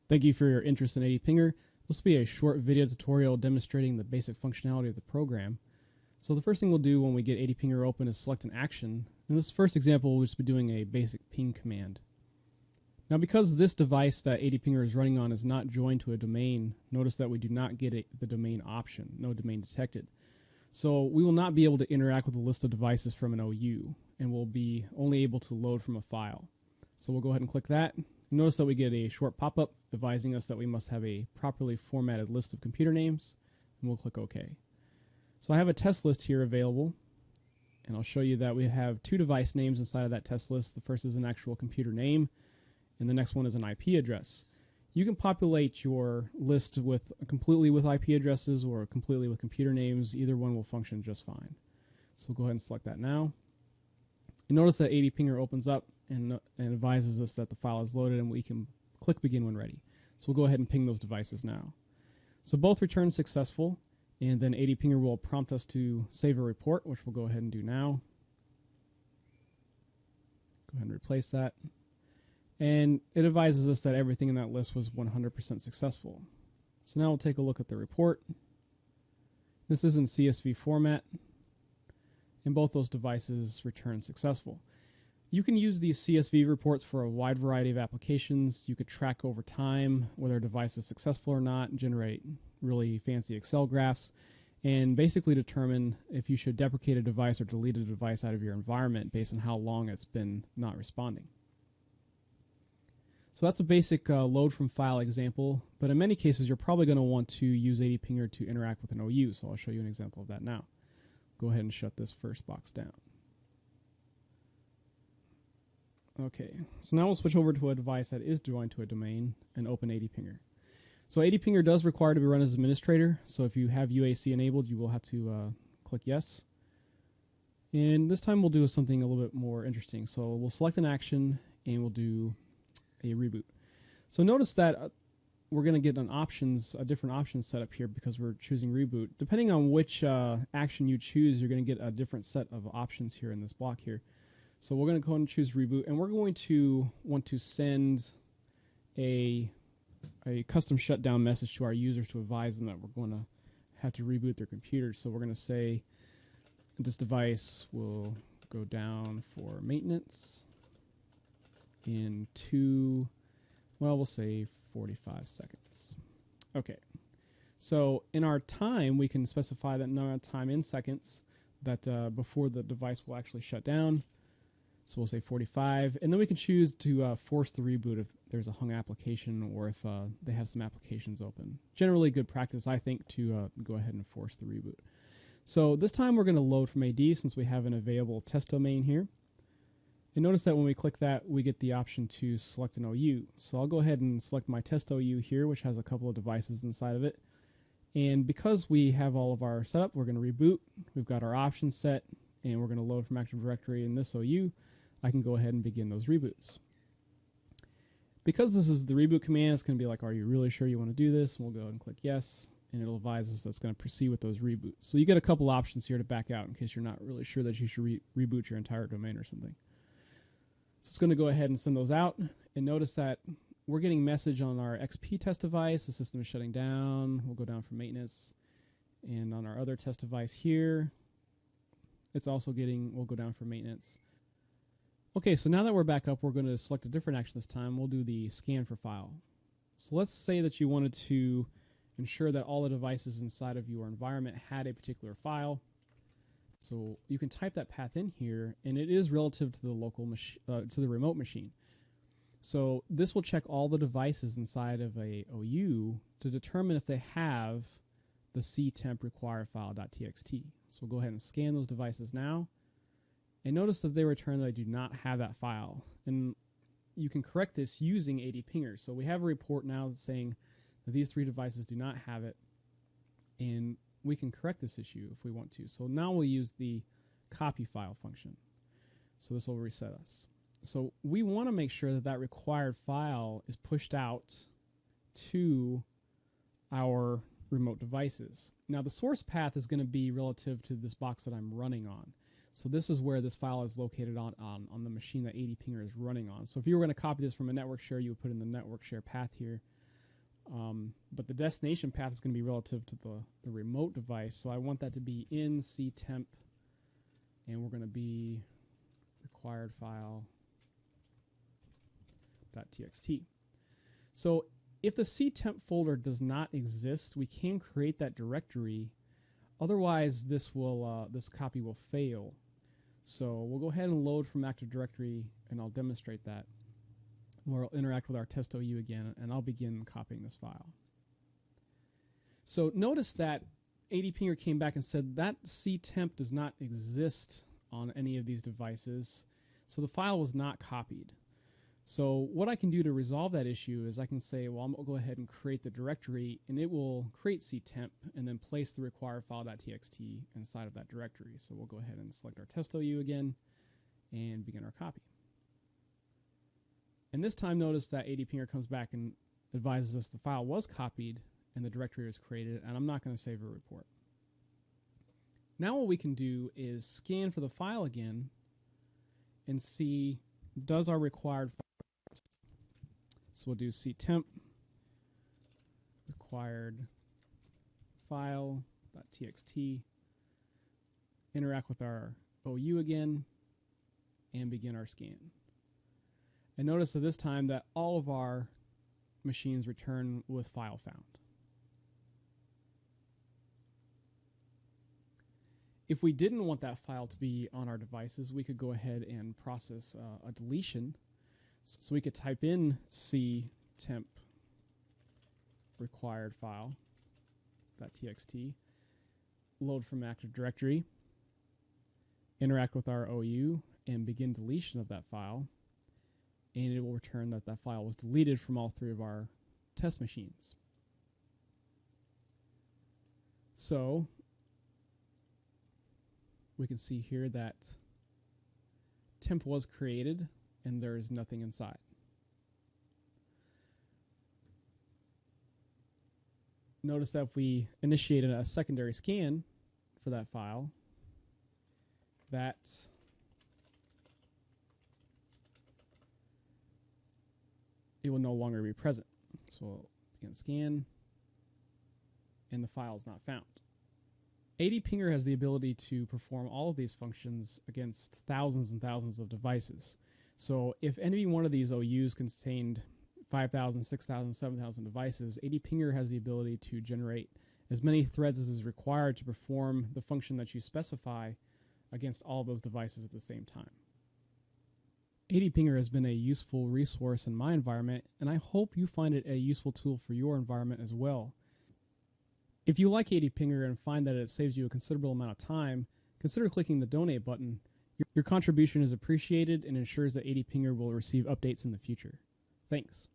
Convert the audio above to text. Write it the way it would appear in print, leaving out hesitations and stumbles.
Thank you for your interest in ADPinger. This will be a short video tutorial demonstrating the basic functionality of the program. So the first thing we'll do when we get ADPinger open is select an action. In this first example, we'll just be doing a basic ping command. Now because this device that ADPinger is running on is not joined to a domain, notice that we do not get the domain option, no domain detected. So we will not be able to interact with a list of devices from an OU, and we'll be only able to load from a file. So we'll go ahead and click that. Notice that we get a short pop-up advising us that we must have a properly formatted list of computer names, and we'll click OK. So I have a test list here available, and I'll show you that we have two device names inside of that test list. The first is an actual computer name, and the next one is an IP address. You can populate your list completely with IP addresses or completely with computer names. Either one will function just fine. So we'll go ahead and select that now. You notice that ADPinger opens up and advises us that the file is loaded, and we can click begin when ready. So we'll go ahead and ping those devices now. So both return successful, and then ADPinger will prompt us to save a report, which we'll go ahead and do now. Go ahead and replace that. And it advises us that everything in that list was 100% successful. So now we'll take a look at the report. This is in CSV format, and both those devices return successful. You can use these CSV reports for a wide variety of applications. You could track over time whether a device is successful or not, and generate really fancy Excel graphs, and basically determine if you should deprecate a device or delete a device out of your environment based on how long it's been not responding. So that's a basic load from file example, but in many cases you're probably going to want to use ADPinger to interact with an OU, so I'll show you an example of that now. Go ahead and shut this first box down. Okay, so now we'll switch over to a device that is joined to a domain and open ADPinger. So ADPinger does require to be run as administrator, so if you have UAC enabled, you will have to click yes. And this time we'll do something a little bit more interesting. So we'll select an action and we'll do a reboot. So notice that we're going to get a different options set up here because we're choosing reboot. Depending on which action you choose, you're going to get a different set of options here in this block here. So we're going to go ahead and choose reboot, and we're going to want to send a custom shutdown message to our users to advise them that we're going to have to reboot their computer. So we're going to say this device will go down for maintenance in we'll say 45 seconds. Okay. So in our time, we can specify that amount of time in seconds that before the device will actually shut down. So we'll say 45, and then we can choose to force the reboot if there's a hung application or if they have some applications open. Generally good practice, I think, to go ahead and force the reboot. So this time we're going to load from AD since we have an available test domain here. And notice that when we click that, we get the option to select an OU. So I'll go ahead and select my test OU here, which has a couple of devices inside of it. And because we have all of our setup, we're going to reboot. We've got our options set, and we're going to load from Active Directory in this OU. I can go ahead and begin those reboots. Because this is the reboot command, it's going to be like, are you really sure you want to do this? And we'll go ahead and click yes, and it'll advise us that's going to proceed with those reboots. So you get a couple options here to back out in case you're not really sure that you should reboot your entire domain or something. So it's going to go ahead and send those out, and notice that we're getting message on our XP test device. The system is shutting down. We'll go down for maintenance. And on our other test device here, it's also we'll go down for maintenance. Okay, so now that we're back up, we're going to select a different action this time. We'll do the scan for file. So let's say that you wanted to ensure that all the devices inside of your environment had a particular file. So you can type that path in here, and it is relative to the local to the remote machine. So this will check all the devices inside of a OU to determine if they have the ctemp require file.txt. So we'll go ahead and scan those devices now. And notice that they return that they do not have that file. And you can correct this using ADPinger. So we have a report now that's saying that these three devices do not have it. And we can correct this issue if we want to. So now we'll use the copy file function. So this will reset us. So we want to make sure that that required file is pushed out to our remote devices. Now the source path is going to be relative to this box that I'm running on. So this is where this file is located on the machine that ADPinger is running on. So if you were going to copy this from a network share, you would put in the network share path here. But the destination path is going to be relative to the remote device. So I want that to be in ctemp, and we're going to be required file .txt. So if the ctemp folder does not exist, we can create that directory. Otherwise, this copy will fail. So we'll go ahead and load from Active Directory, and I'll demonstrate that. We'll interact with our test OU again, and I'll begin copying this file. So notice that ADPinger came back and said that ctemp does not exist on any of these devices, so the file was not copied. So what I can do to resolve that issue is I can say, well, I'm going to go ahead and create the directory, and it will create ctemp and then place the required file.txt inside of that directory. So we'll go ahead and select our test OU again and begin our copy. And this time, notice that ADPinger comes back and advises us the file was copied and the directory was created, and I'm not going to save a report. Now what we can do is scan for the file again and see, does our required file. So we'll do ctemp required file.txt, interact with our OU again, and begin our scan. And notice that this time that all of our machines return with file found. If we didn't want that file to be on our devices, we could go ahead and process a deletion. So we could type in ctemp required file.txt, load from Active Directory, interact with our OU, and begin deletion of that file. And it will return that that file was deleted from all three of our test machines. So we can see here that temp was created and there is nothing inside. Notice that if we initiated a secondary scan for that file, that it will no longer be present. So we'll begin scan, and the file is not found. ADPinger has the ability to perform all of these functions against thousands and thousands of devices. So if any one of these OUs contained 5,000, 6,000, 7,000 devices, ADPinger has the ability to generate as many threads as is required to perform the function that you specify against all those devices at the same time. ADPinger has been a useful resource in my environment, and I hope you find it a useful tool for your environment as well. If you like ADPinger and find that it saves you a considerable amount of time, consider clicking the donate button. Your contribution is appreciated and ensures that ADPinger will receive updates in the future. Thanks.